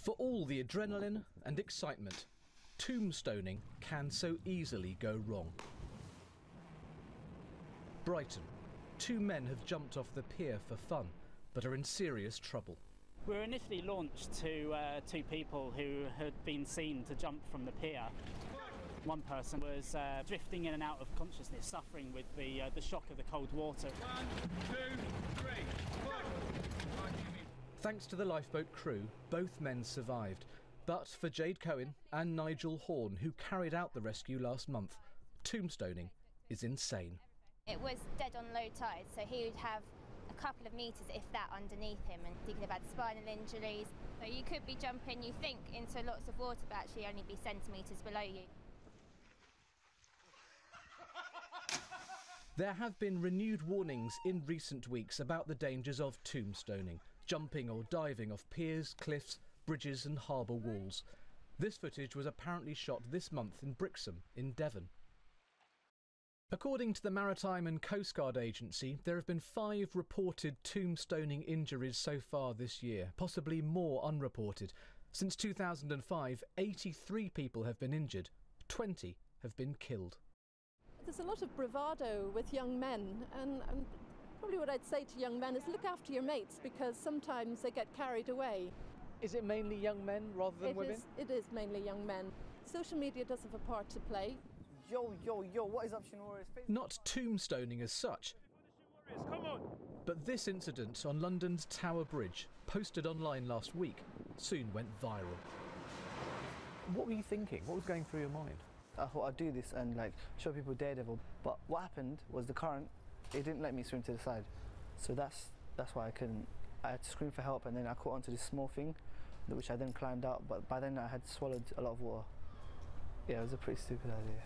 For all the adrenaline and excitement, tombstoning can so easily go wrong. Brighton. 2 men have jumped off the pier for fun, but are in serious trouble. We were initially launched to 2 people who had been seen to jump from the pier. One person was drifting in and out of consciousness, suffering with the shock of the cold water. 1, 2, 3, 4. Thanks to the lifeboat crew, both men survived. But for Jade Cohen and Nigel Horn, who carried out the rescue last month, tombstoning is insane. It was dead on low tide, so he would have a couple of metres, if that, underneath him, and thinking about spinal injuries. So you could be jumping, you think, into lots of water, but actually only be centimetres below you. There have been renewed warnings in recent weeks about the dangers of tombstoning, jumping or diving off piers, cliffs, bridges and harbour walls. This footage was apparently shot this month in Brixham in Devon. According to the Maritime and Coast Guard Agency, there have been 5 reported tombstoning injuries so far this year, possibly more unreported. Since 2005, 83 people have been injured, 20 have been killed. There's a lot of bravado with young men, and probably what I'd say to young men is look after your mates, because sometimes they get carried away. Is it mainly young men rather than women? It is mainly young men. Social media does have a part to play. Yo, what is up, Shin Warriors? Not tombstoning as such, Come on. but this incident on London's Tower Bridge, posted online last week, soon went viral. What were you thinking? What was going through your mind? I thought I'd do this and show people Daredevil, but what happened was the current, it didn't let me swim to the side, so that's why I couldn't. I had to scream for help, and then I caught onto this small thing, which I then climbed out, but by then I had swallowed a lot of water. Yeah, it was a pretty stupid idea.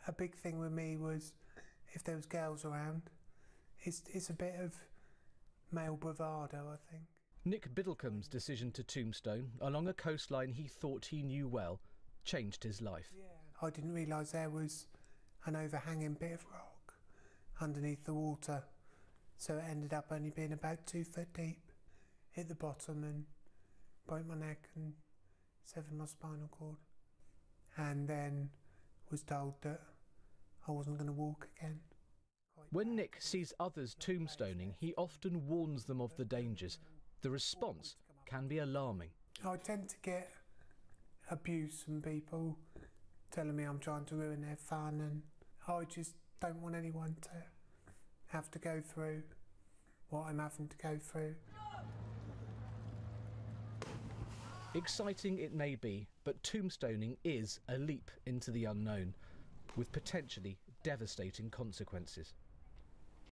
A big thing with me was if there was girls around. It's a bit of male bravado, I think. Nick Biddlecombe's decision to tombstone along a coastline he thought he knew well changed his life. I didn't realise there was an overhanging bit of rock underneath the water, so it ended up only being about 2 foot deep. Hit the bottom and broke my neck and severed my spinal cord, and then was told that I wasn't going to walk again. When Nick sees others tombstoning, he often warns them of the dangers. The response can be alarming. I tend to get abuse from people telling me I'm trying to ruin their fun, and I just don't want anyone to have to go through what I'm having to go through. Exciting it may be, but tombstoning is a leap into the unknown, with potentially devastating consequences.